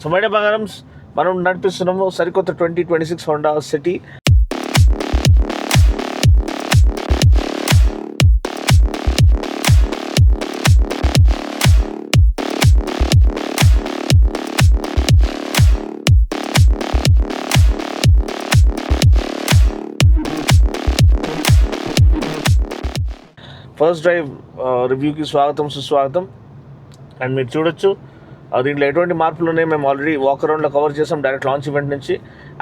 So మైడే బంగారం మనం నడిపిస్తున్నాము సరికొత్త 2026 హోండా సిటీ. ఫస్ట్ డ్రైవ్ రివ్యూకి స్వాగతం సుస్వాగతం. అండ్ మీరు చూడొచ్చు దీంట్లో ఎటువంటి మార్పులు ఉన్నాయి మేము ఆల్రెడీ వాక్ అరౌండ్లో కవర్ చేసాం డైరెక్ట్ లాంచ్ ఈవెంట్ నుంచి.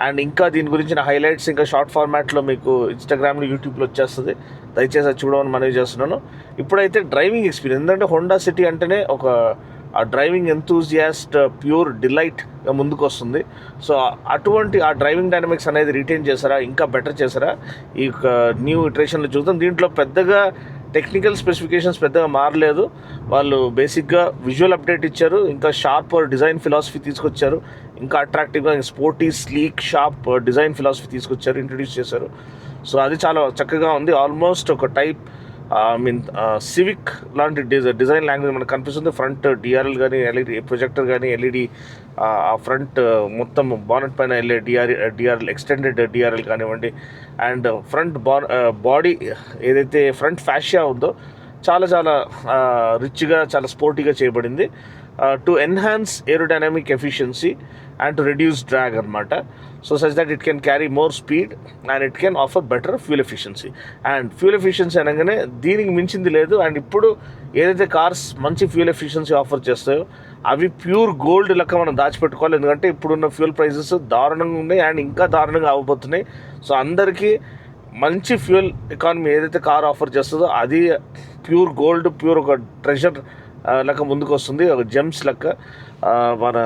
అండ్ ఇంకా దీని గురించిన హైలైట్స్ ఇంకా షార్ట్ ఫార్మాట్లో మీకు ఇన్స్టాగ్రామ్లో యూట్యూబ్లో వచ్చేస్తుంది, దయచేసి అది చూడమని మనవి చేస్తున్నాను. ఇప్పుడైతే డ్రైవింగ్ ఎక్స్పీరియన్స్, ఎందుకంటే హోండా సిటీ అంటేనే ఒక డ్రైవింగ్ ఎంతూజియాస్ట్ ప్యూర్ డిలైట్గా ముందుకు వస్తుంది. సో అటువంటి ఆ డ్రైవింగ్ డైనమిక్స్ అనేది రిటైన్ చేశారా, ఇంకా బెటర్ చేశారా ఈ న్యూ ఇటరేషన్లో చూద్దాం. దీంట్లో పెద్దగా టెక్నికల్ స్పెసిఫికేషన్స్ పెద్దగా మారలేదు. వాళ్ళు బేసిక్గా విజువల్ అప్డేట్ ఇచ్చారు, ఇంకా షార్ప్ డిజైన్ ఫిలాసఫీ తీసుకొచ్చారు, ఇంకా అట్రాక్టివ్గా sporty sleek sharp design philosophy తీసుకొచ్చారు, ఇంట్రడ్యూస్ చేశారు. సో అది చాలా చక్కగా ఉంది. ఆల్మోస్ట్ ఒక టైప్ సివిక్ లాంటి డిజైన్ లాంగ్వేజ్ మనకు కనిపిస్తుంది. ఫ్రంట్ డిఆర్ఎల్ కానీ ఎల్ఈడి ప్రొజెక్టర్ కానీ ఎల్ఈడి ఆ ఫ్రంట్ మొత్తం బానెట్ పైన వెళ్ళే డిఆర్ఎల్ ఎక్స్టెండెడ్ డిఆర్ఎల్ కానివ్వండి, అండ్ ఫ్రంట్ బాడీ ఏదైతే ఫ్రంట్ ఫ్యాషియా ఉందో చాలా చాలా రిచ్గా చాలా స్పోర్టీగా చేయబడింది to enhance aerodynamic efficiency and to reduce drag అనమాట. So such that it can carry more speed and it can offer better fuel efficiency. And fuel efficiency అనగానే దీనికి మించింది లేదు. అండ్ ఇప్పుడు ఏదైతే కార్స్ మంచి ఫ్యూల్ ఎఫిషియన్సీ ఆఫర్ చేస్తాయో అవి ప్యూర్ గోల్డ్ లెక్క మనం దాచిపెట్టుకోవాలి, ఎందుకంటే ఇప్పుడున్న ఫ్యూల్ ప్రైజెస్ దారుణంగా ఉన్నాయి అండ్ ఇంకా దారుణంగా అవ్వబోతున్నాయి. సో అందరికీ మంచి ఫ్యూయల్ ఎకానమీ ఏదైతే కార్ ఆఫర్ చేస్తుందో అది ప్యూర్ గోల్డ్, ప్యూర్ ఒక ట్రెజర్ లెక్క ముందుకు వస్తుంది, ఒక జెమ్స్ లెక్క మన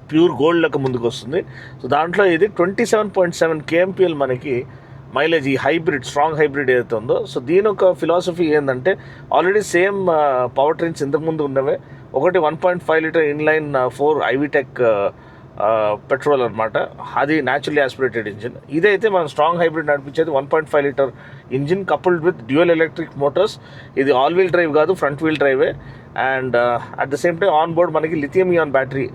ప్యూర్ గోల్డ్ లెక్క ముందుకు వస్తుంది. సో దాంట్లో ఇది 27.7 kmpl మనకి మైలేజ్, ఈ హైబ్రిడ్ స్ట్రాంగ్ హైబ్రిడ్ ఏదైతే ఉందో. సో దీని ఒక ఫిలాసఫీ ఏంటంటే ఆల్రెడీ సేమ్ పవర్ ట్రైన్స్ ఇంతకుముందు ఉన్నవే. ఒకటి 1.5 లీటర్ ఇన్లైన్ 4 ఐవిటెక్ పెట్రోల్ అనమాట, అది న్యాచురల్లీ ఆస్పిరేటెడ్ ఇంజిన్. ఇదైతే మనం స్ట్రాంగ్ హైబ్రిడ్ నడిపించేది 1.5 litre engine coupled with dual electric motors. ఇది ఆల్ వీల్ డ్రైవ్ కాదు, ఫ్రంట్ వీల్ డ్రైవే. And at the same time on board మనకి లిథియం ఇయాన్ బ్యాటరీ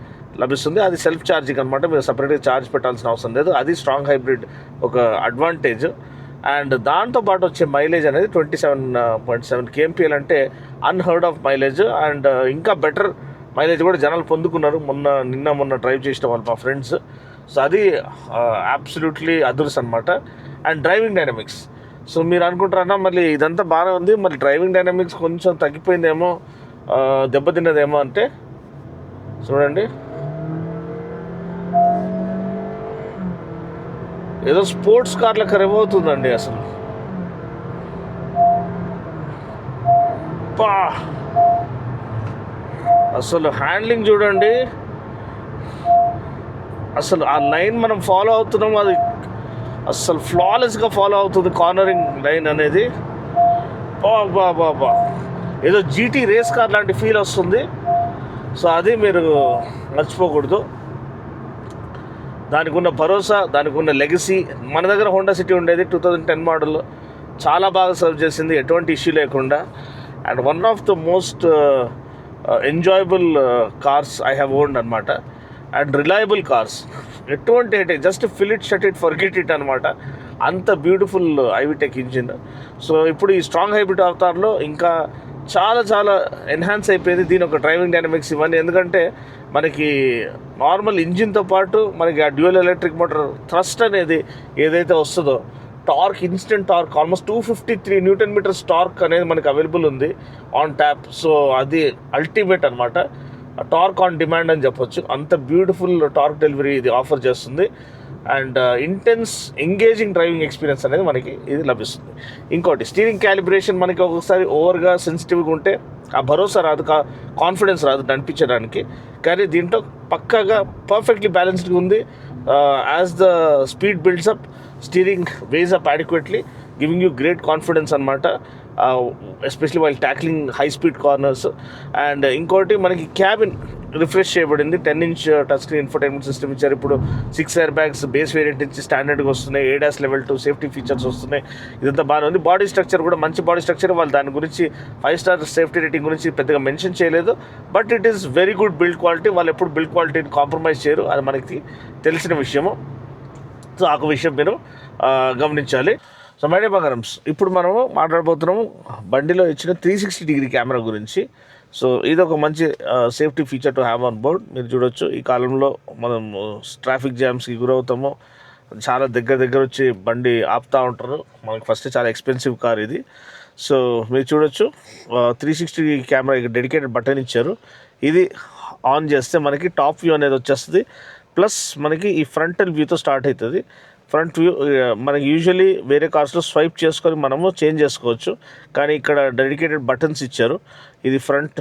లభిస్తుంది. అది సెల్ఫ్ ఛార్జింగ్ అనమాట, మీరు సపరేట్గా ఛార్జ్ పెట్టాల్సిన అవసరం లేదు. అది స్ట్రాంగ్ హైబ్రిడ్ ఒక అడ్వాంటేజ్. అండ్ దాంతోపాటు వచ్చే మైలేజ్ అనేది 27.7 kmpl అంటే అన్హర్డ్ ఆఫ్ మైలేజ్. అండ్ ఇంకా బెటర్ మైలేజ్ కూడా జనాలు పొందుకున్నారు మొన్న డ్రైవ్ చేసిన వాళ్ళు మా ఫ్రెండ్స్. సో అది అబ్సల్యూట్లీ అదుర్స్ అనమాట. అండ్ డ్రైవింగ్ డైనమిక్స్, సో మీరు అనుకుంటారన్నా మళ్ళీ ఇదంతా బాగానే ఉంది, మరి డ్రైవింగ్ డైనమిక్స్ కొంచెం తగ్గిపోయిందేమో, దెబ్బతిన్నదేమో అంటే చూడండి, ఏదో స్పోర్ట్స్ కార్లకు రివ్ అవుతుందండి అసలు. అసలు హ్యాండ్లింగ్ చూడండి, అసలు ఆ లైన్ మనం ఫాలో అవుతున్నాం, అది అసలు ఫ్లాలెస్గా ఫాలో అవుతుంది కార్నరింగ్ లైన్ అనేది. బా ఏదో జీటీ రేస్ కార్ లాంటి ఫీల్ వస్తుంది. సో అది మీరు మర్చిపోకూడదు. దానికి ఉన్న భరోసా, దానికి ఉన్న లెగసీ. మన దగ్గర హోండా సిటీ ఉండేది 2010 మోడల్, చాలా బాగా సర్వ్ చేసింది ఎటువంటి ఇష్యూ లేకుండా. And one of the most enjoyable cars I have owned అనమాట. అండ్ రిలయబుల్ కార్స్, ఎటువంటి headache, just fill it shut it forget it అనమాట. అంత బ్యూటిఫుల్ ఐవిటెక్ ఇంజిన్. సో ఇప్పుడు ఈ స్ట్రాంగ్ హైబ్రిడ్ అవతార్లో ఇంకా చాలా చాలా ఎన్హాన్స్ అయిపోయింది దీని ఒక డ్రైవింగ్ డైనమిక్స్ ఇవన్నీ. ఎందుకంటే మనకి నార్మల్ ఇంజిన్తో పాటు మనకి ఆ డ్యూయల్ ఎలక్ట్రిక్ మోటార్ థ్రస్ట్ అనేది ఏదైతే వస్తుందో, torque, instant torque almost 253 Nm torque అనేది మనకి అవైలబుల్ ఉంది ఆన్ ట్యాప్. సో అది అల్టిమేట్ అనమాట, టార్క్ ఆన్ డిమాండ్ అని చెప్పొచ్చు. అంత బ్యూటిఫుల్ టార్క్ డెలివరీ ఇది ఆఫర్ చేస్తుంది. And intense engaging driving experience అనేది మనకి ఇది లభిస్తుంది. ఇంకోటి స్టీరింగ్ క్యాలిబ్రేషన్, మనకి ఒక్కొక్కసారి ఓవర్గా సెన్సిటివ్గా ఉంటే ఆ భరోసా రాదు, కాన్ఫిడెన్స్ రాదు నడిపించడానికి. కానీ దీంట్లో పక్కాగా పర్ఫెక్ట్లీ బ్యాలెన్స్డ్గా ఉంది. As the speed builds up, steering weighs up adequately, giving you great confidence అనమాట, especially while tackling high speed corners. And ఇంకోటి మనకి క్యాబిన్ రిఫ్రెష్ చేయబడింది. 10-inch touch screen infotainment system ఇచ్చారు. ఇప్పుడు 6 ఎయిర్ బ్యాగ్స్ బేస్ వేరియంట్ నుంచి స్టాండర్డ్గా వస్తున్నాయి. ADAS Level 2 safety features వస్తున్నాయి. ఇదంతా బాగానే ఉంది. బాడీ స్ట్రక్చర్ కూడా మంచి బాడీ స్ట్రక్చర్. వాళ్ళు దాని గురించి 5 స్టార్ సేఫ్టీ రేటింగ్ గురించి పెద్దగా మెన్షన్ చేయలేదు. But it is very good build quality. వాళ్ళు ఎప్పుడు బిల్డ్ క్వాలిటీని కాంప్రమైజ్ చేయరు, అది మనకి తెలిసిన విషయము. సో ఆ విషయం మీరు గమనించాలి. సో మై డియర్ బంగారమ్స్, ఇప్పుడు మనము మాట్లాడబోతున్నాము బండిలో ఇచ్చిన 360-degree కెమెరా గురించి. సో ఇది ఒక మంచి safety feature to have on board. మీరు చూడొచ్చు, ఈ కాలంలో మనం ట్రాఫిక్ జామ్స్కి గురవుతాము, చాలా దగ్గర వచ్చి బండి ఆపుతూ ఉంటారు. మనకి ఫస్ట్ చాలా ఎక్స్పెన్సివ్ కార్ ఇది. సో మీరు చూడొచ్చు 360 కెమెరా డెడికేటెడ్ బటన్ ఇచ్చారు. ఇది ఆన్ చేస్తే మనకి టాప్ వ్యూ అనేది వచ్చేస్తుంది. ప్లస్ మనకి ఈ ఫ్రంటల్ వ్యూతో స్టార్ట్ అవుతుంది. ఫ్రంట్ వ్యూ మనకి యూజువలీ వేరే కార్స్లో స్వైప్ చేసుకొని మనము చేంజ్ చేసుకోవచ్చు, కానీ ఇక్కడ డెడికేటెడ్ బటన్స్ ఇచ్చారు. ఇది ఫ్రంట్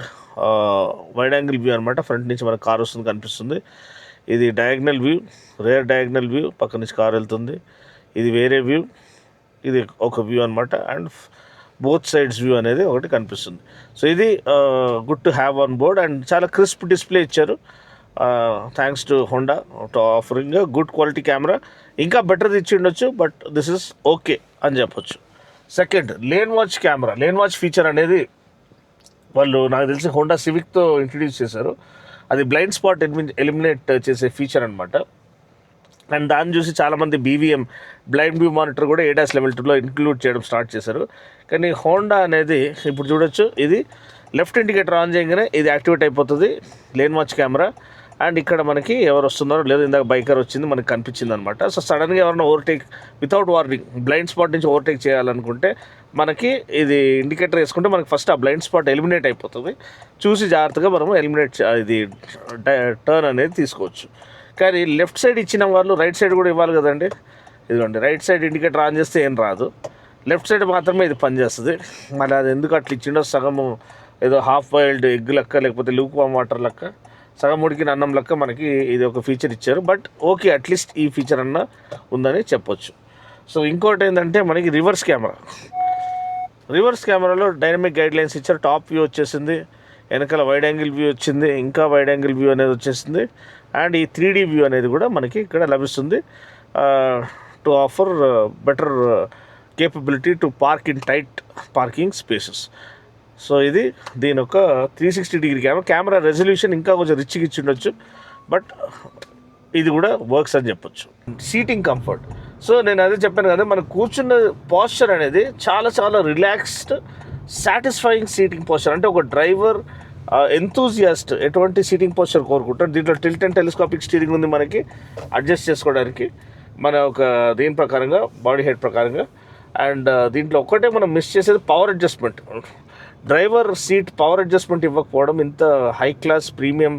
వైడ్ యాంగిల్ వ్యూ అనమాట. ఫ్రంట్ నుంచి మనకు కార్ వస్తుంది కనిపిస్తుంది. ఇది diagonal view, rare diagonal view, పక్క నుంచి కార్ వెళ్తుంది. ఇది వేరే వ్యూ, ఇది ఒక వ్యూ అనమాట. అండ్ బోత్ సైడ్స్ వ్యూ అనేది ఒకటి కనిపిస్తుంది. సో ఇది good to have on board. And చాలా క్రిస్ప్ డిస్ప్లే ఇచ్చారు. Thanks to Honda to offering good quality camera. ఇంకా బెటర్ది ఇచ్చి ఉండొచ్చు, బట్ దిస్ ఇస్ ఓకే అని చెప్పొచ్చు. Second, lane watch camera. Lane watch feature అనేది వాళ్ళు నాకు తెలిసి హోండా సివిక్తో ఇంట్రడ్యూస్ చేశారు. అది బ్లైండ్ స్పాట్ ఎలిమినేట్ చేసే ఫీచర్ అనమాట. అండ్ దాన్ని చూసి చాలామంది BVM బ్లైండ్ వ్యూ మానిటర్ కూడా ADAS Level 2లో ఇంక్లూడ్ చేయడం స్టార్ట్ చేశారు. కానీ హోండా అనేది ఇప్పుడు చూడొచ్చు, ఇది లెఫ్ట్ ఇండికేటర్ ఆన్ చేయగానే ఇది యాక్టివేట్ అయిపోతుంది లేన్ వాచ్ కెమెరా. అండ్ ఇక్కడ మనకి ఎవరు వస్తున్నారో లేదు, ఇందాక బైకర్ వచ్చింది మనకి కనిపించింది అనమాట. సో సడన్గా ఎవరైనా overtake without warning blind spot నుంచి ఓవర్టేక్ చేయాలనుకుంటే మనకి ఇది ఇండికేటర్ వేసుకుంటే మనకి ఫస్ట్ ఆ బ్లైండ్ స్పాట్ ఎలిమినేట్ అయిపోతుంది. చూసి జాగ్రత్తగా మనము ఇది టర్న్ అనేది తీసుకోవచ్చు. కానీ లెఫ్ట్ సైడ్ ఇచ్చిన వాళ్ళు రైట్ సైడ్ కూడా ఇవ్వాలి కదండి. ఇదిగోండి, రైట్ సైడ్ ఇండికేటర్ ఆన్ చేస్తే ఏం రాదు, లెఫ్ట్ సైడ్ మాత్రమే ఇది పనిచేస్తుంది. మళ్ళీ అది ఎందుకు అట్లా ఇచ్చిండో, సగము ఏదో హాఫ్ బాయిల్డ్ ఎగ్ లెక్క, లేకపోతే లూక్ వామ్ వాటర్ లెక్క, సగం ఉడికిన అన్నం లెక్క మనకి ఇది ఒక ఫీచర్ ఇచ్చారు. బట్ ఓకే, అట్లీస్ట్ ఈ ఫీచర్ అన్న ఉందని చెప్పొచ్చు. సో ఇంకోటి ఏంటంటే మనకి రివర్స్ కెమెరాలో డైనమిక్ గైడ్లైన్స్ ఇచ్చారు. టాప్ వ్యూ వచ్చేసింది, వెనకాల వైడ్ యాంగిల్ వ్యూ వచ్చింది, ఇంకా వైడ్ యాంగిల్ వ్యూ అనేది వచ్చేసింది. అండ్ ఈ 3D వ్యూ అనేది కూడా మనకి ఇక్కడ లభిస్తుంది to offer better capability to park in tight parking spaces. So ఇది దీని ఒక 360-degree కెమెరా రెజల్యూషన్ ఇంకా కొంచెం రిచ్గా ఇచ్చి ఉండొచ్చు, బట్ ఇది కూడా వర్క్స్ అని చెప్పొచ్చు. Seating comfort. సో నేను అదే చెప్పాను కదా, మనం కూర్చున్న పోస్చర్ అనేది చాలా చాలా రిలాక్స్డ్, సాటిస్ఫైయింగ్ సీటింగ్ పోస్చర్. అంటే ఒక డ్రైవర్ ఎంతూజియాస్ట్ ఎటువంటి సీటింగ్ పోస్చర్ కోరుకుంటారు. దీంట్లో టిల్ట్ అండ్ టెలిస్కోపిక్ స్టీరింగ్ ఉంది మనకి అడ్జస్ట్ చేసుకోవడానికి, మన ఒక దీని ప్రకారంగా బాడీ హెడ్ ప్రకారంగా. అండ్ దీంట్లో ఒక్కటే మనం మిస్ చేసేది power adjustment. Driver seat power adjustment ఇవ్వకపోవడం ఇంత high class premium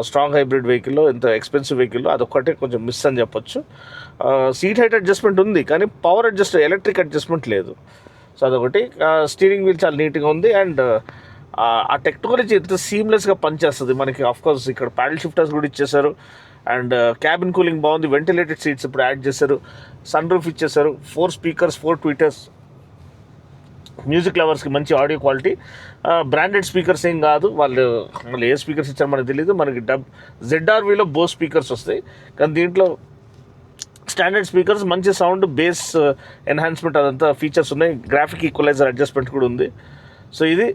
strong hybrid వెహికల్లో, ఇంత ఎక్స్పెన్సివ్ వెహికల్లో అదొక్కటే కొంచెం మిస్ అని చెప్పొచ్చు. సీట్ హైట్ అడ్జస్ట్మెంట్ ఉంది, కానీ పవర్ ఎలక్ట్రిక్ అడ్జస్ట్మెంట్ లేదు. సో అదొకటి. స్టీరింగ్ వీల్ చాలా నీట్గా ఉంది. అండ్ ఆ టెక్నాలజీ ఎంత సీమ్లెస్గా పనిచేస్తుంది మనకి. ఆఫ్కోర్స్ ఇక్కడ ప్యాడల్ షిఫ్టర్స్ కూడా ఇచ్చేసారు. అండ్ క్యాబిన్ కూలింగ్ బాగుంది, వెంటిలేటెడ్ సీట్స్ ఇప్పుడు యాడ్ చేశారు, సన్ రూఫ్ ఇచ్చేసారు, 4 స్పీకర్స్, 4 ట్వీటర్స్. మ్యూజిక్ లవర్స్కి మంచి ఆడియో క్వాలిటీ. బ్రాండెడ్ స్పీకర్స్ ఏం కాదు, వాళ్ళు ఏ స్పీకర్స్ ఇచ్చారో మనకు తెలియదు. మనకి ZR-Vలో బోస్ స్పీకర్స్ వస్తాయి, కానీ దీంట్లో స్టాండర్డ్ స్పీకర్స్, మంచి సౌండ్, బేస్ ఎన్హాన్స్మెంట్ అదంతా ఫీచర్స్ ఉన్నాయి. గ్రాఫిక్ ఈక్వలైజర్ అడ్జస్ట్మెంట్ కూడా ఉంది. సో ఇది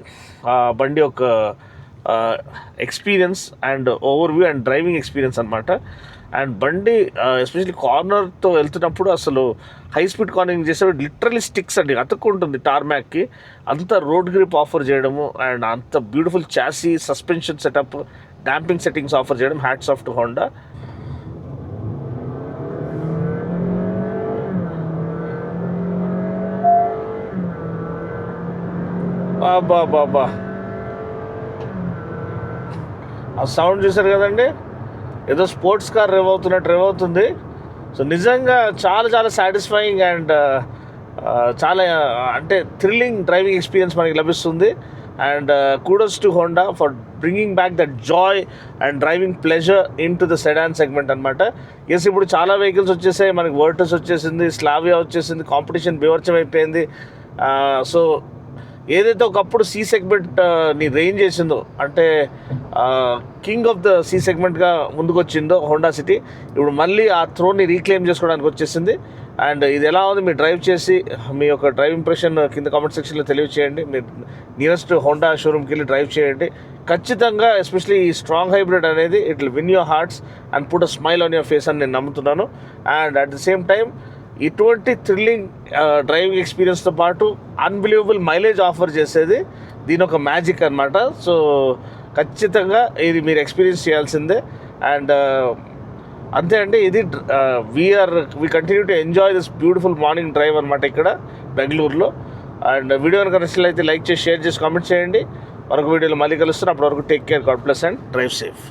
బండి యొక్క experience and overview and driving experience అనమాట. అండ్ బండి ఎస్పెషల్లీ కార్నర్తో వెళ్తున్నప్పుడు అసలు హై స్పీడ్ కార్నరింగ్ చేసేప్పుడు లిటరలీ స్టిక్స్ అండి, అతుక్కుంటుంది టార్మాక్కి. అంత రోడ్ గ్రిప్ ఆఫర్ చేయడము అండ్ అంత beautiful chassis, suspension setup, damping settings offer చేయడం హ్యాట్స్ ఆఫ్ టు హోండా. బాబా ఆ సౌండ్ చూసారు కదండి, ఏదో స్పోర్ట్స్ కార్ రేవ్ అవుతుంది. సో నిజంగా చాలా చాలా సాటిస్ఫైయింగ్ అండ్ చాలా అంటే థ్రిల్లింగ్ డ్రైవింగ్ ఎక్స్పీరియన్స్ మనకి లభిస్తుంది. And kudos to Honda for bringing back that joy and driving pleasure into the sedan segment అనమాట. ఎస్, ఇప్పుడు చాలా వెహికల్స్ వచ్చేసాయి మనకి. వర్టస్ వచ్చేసింది, స్లావియా వచ్చేసింది, కాంపిటీషన్ బీభత్సం అయిపోయింది. సో ఏదైతే ఒకప్పుడు సి సెగ్మెంట్ ని రేంజ్ చేసిందో, అంటే కింగ్ ఆఫ్ ద సి సెగ్మెంట్గా ముందుకు వచ్చిందో హోండా సిటీ, ఇప్పుడు మళ్ళీ ఆ థ్రోన్ని రీక్లెయిమ్ చేసుకోవడానికి వచ్చేసింది. అండ్ ఇది ఎలా ఉంది, మీరు డ్రైవ్ చేసి మీ యొక్క డ్రైవ్ ఇంప్రెషన్ కింద కామెంట్ సెక్షన్లో తెలియచేయండి. మీరు నియరెస్ట్ హోండా షోరూమ్కి వెళ్ళి డ్రైవ్ చేయండి. ఖచ్చితంగా ఎస్పెషలీ ఈ స్ట్రాంగ్ హైబ్రిడ్ అనేది it will win your hearts and put a smile on your face అని నేను నమ్ముతున్నాను. And at the same time ఇటువంటి థ్రిల్లింగ్ డ్రైవింగ్ ఎక్స్పీరియన్స్తో పాటు అన్బిలీవబుల్ మైలేజ్ ఆఫర్ చేసేది దీని ఒక మ్యాజిక్ అనమాట. సో ఖచ్చితంగా ఇది మీరు ఎక్స్పీరియన్స్ చేయాల్సిందే. అండ్ అంతే అండి, ఇది we continue to enjoy this beautiful morning drive అనమాట ఇక్కడ బెంగళూరులో. అండ్ వీడియో కనుక నచ్చినట్లయితే లైక్ చేసి, షేర్ చేసి, కామెంట్ చేయండి. మరొక వీడియోలో మళ్ళీ కలుస్తున్నాం. అప్పటి వరకు take care, God bless and drive safe.